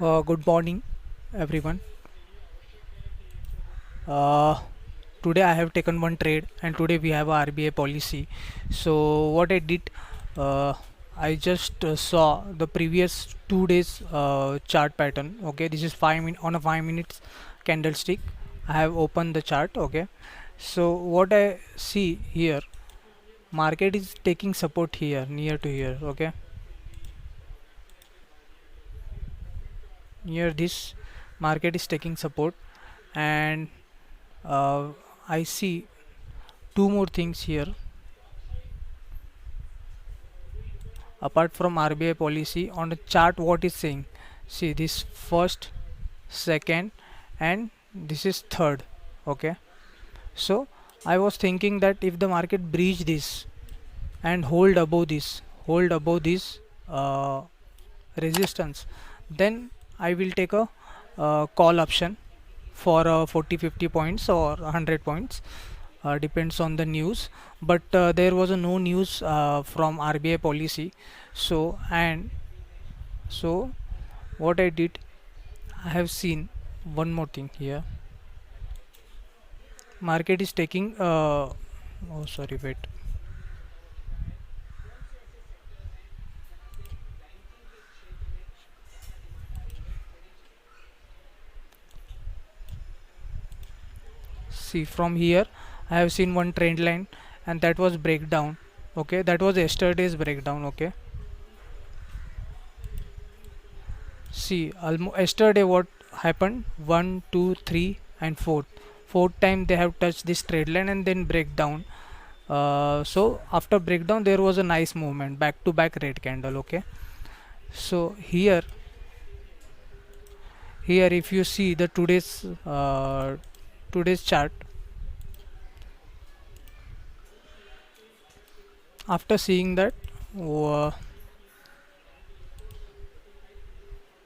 Good morning, everyone. Uh, Today I have taken one trade, and today we have a RBI policy. So what I did, uh, I just saw the previous 2 days chart pattern. Okay, this is 5 min on a 5 minutes candlestick. I have opened the chart. Okay, so what I see here, market is taking support here, near to here. Okay, near this market is taking support, and uh, I see two more things here apart from RBI policy on the chart. What is saying, see this first, second, and this is third. Okay, so I was thinking that if the market breach this and hold above this uh, resistance, then I will take a call option for 40 50 points or 100 points, depends on the news. But there was no news from RBI policy. So and so what I did, I have seen one more thing here. Market is taking oh sorry, wait. See, from here I have seen one trend line, and that was breakdown. Okay, that was yesterday's breakdown. Okay, see, almost yesterday what happened, one two three and fourth time they have touched this trade line and then breakdown. So after breakdown there was a nice movement, back to back red candle. Okay, so here if you see the today's chart, after seeing that, uh,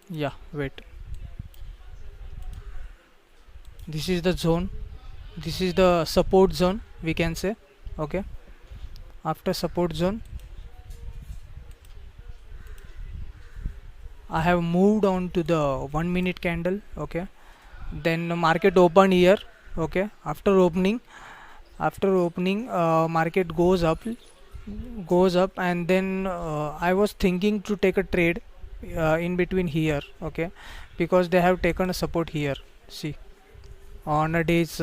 yeah, wait, this is the zone, this is the support zone, we can say. Okay, after support zone I have moved on to the 1 minute candle. Okay, then the market opened here. Okay, after opening market goes up, and then I was thinking to take a trade in between here. Okay, because they have taken a support here. See, on a day's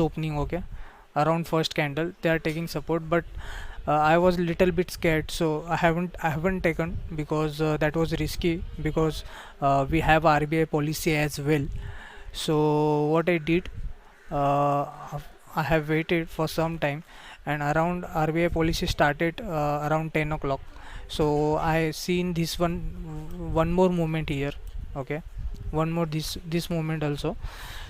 opening. Okay, around first candle they are taking support, but I was little bit scared, so I haven't taken, because that was risky, because we have RBI policy as well. So what I did, uh, I have waited for some time, and around RBI policy started around 10 o'clock. So I seen this one more movement here. Okay, one more this movement also.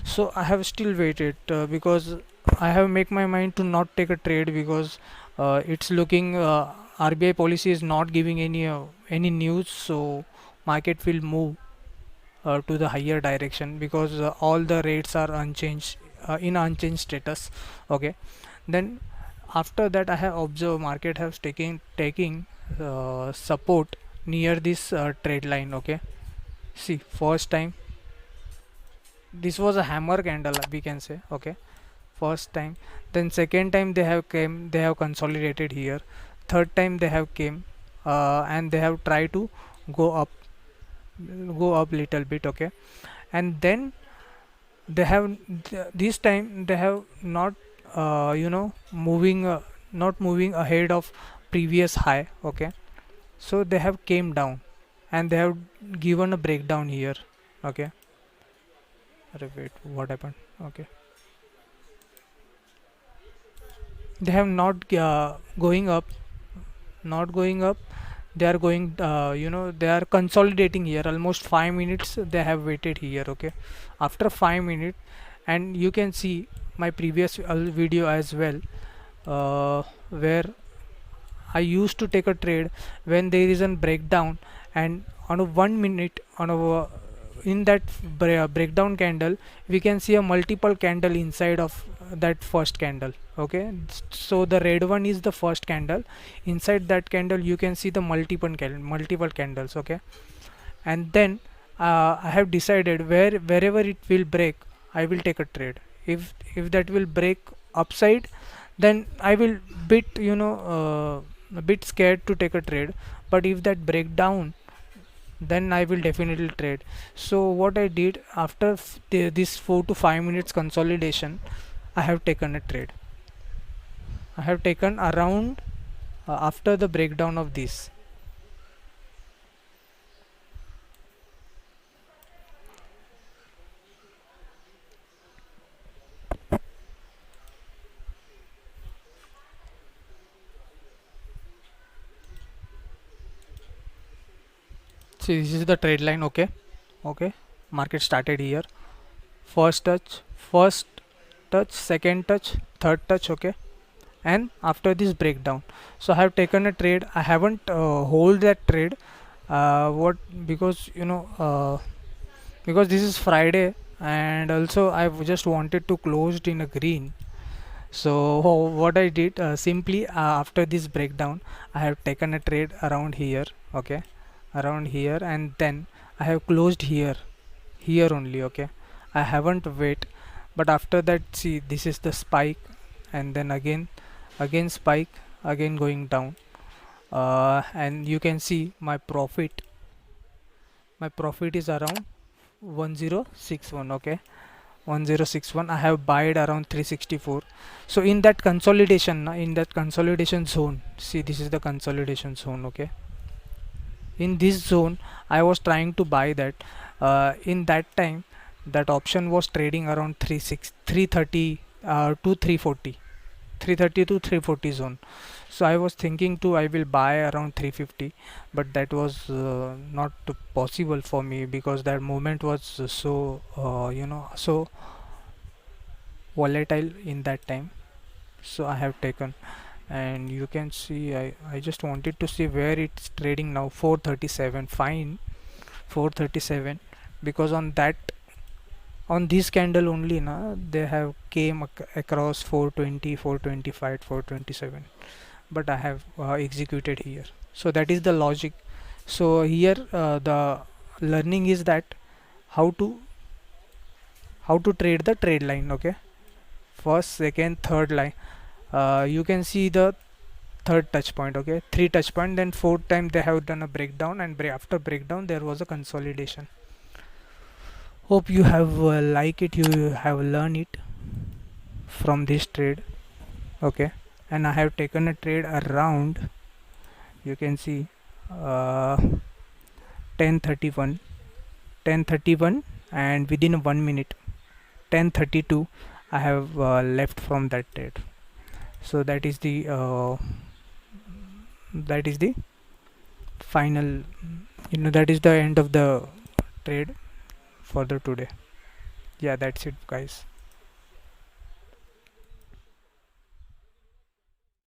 So I have still waited, because I have make my mind to not take a trade, because it's looking, RBI policy is not giving any news, so market will move to the higher direction, because all the rates are unchanged, in unchanged status. Okay, then after that I have observed market has taking support near this trade line. Okay, see, first time this was a hammer candle, we can say. Okay, first time, then second time they have consolidated here, third time they have came, and they have tried to go up go up little bit. Okay, and then they have this time they have not moving, not moving ahead of previous high. Okay, so they have came down, and they have given a breakdown here. Okay, wait, what happened? Okay, they have not going up, they are going, they are consolidating here almost 5 minutes they have waited here. Okay, after 5 minutes, and you can see my previous video as well, where I used to take a trade when there is a breakdown, and on a 1 minute, on a in that breakdown candle, we can see a multiple candle inside of that first candle. Okay, so the red one is the first candle. Inside that candle you can see the multiple candles. Okay, and then I have decided wherever it will break, I will take a trade. If that will break upside, then I will bit a bit scared to take a trade. But if that break down, then I will definitely trade. So what I did after this 4 to 5 minutes consolidation, I have taken a trade. I have taken around after the breakdown of this. See, this is the trade line. Okay, okay. Market started here. First touch, second touch, third touch. Okay, and after this breakdown, so I have taken a trade. I haven't hold that trade. What because because this is Friday, and also I just wanted to close it in a green. So what I did simply after this breakdown, I have taken a trade around here. Okay, around here, and then I have closed here only. Okay, I haven't wait, but after that, see, this is the spike, and then again spike, again going down, and you can see my profit is around 1061. Okay, 1061. I have buyed around 364. So in that consolidation, in that consolidation zone, see, this is the consolidation zone. Okay, in this zone I was trying to buy that. In that time, that option was trading around 330 to 340, 330 to 340 zone. So I was thinking to I will buy around 350, but that was not possible for me because that moment was so volatile in that time. So I have taken, and you can see I just wanted to see where it's trading now. 437, fine, 437, because on this candle only na they have came across 420, 425, 427, but I have executed here. So that is the logic. So here the learning is that how to trade the trade line. Okay, first, second, third line. You can see the third touch point. Okay, three touch point, then fourth time they have done a breakdown, and after breakdown there was a consolidation. Hope you have like it, you have learned it from this trade. Okay, and I have taken a trade around, you can see, 1031, 1031, and within 1 minute, 1032, I have left from that trade. So that is the final, that is the end of the trade for the today. Yeah, that's it, guys.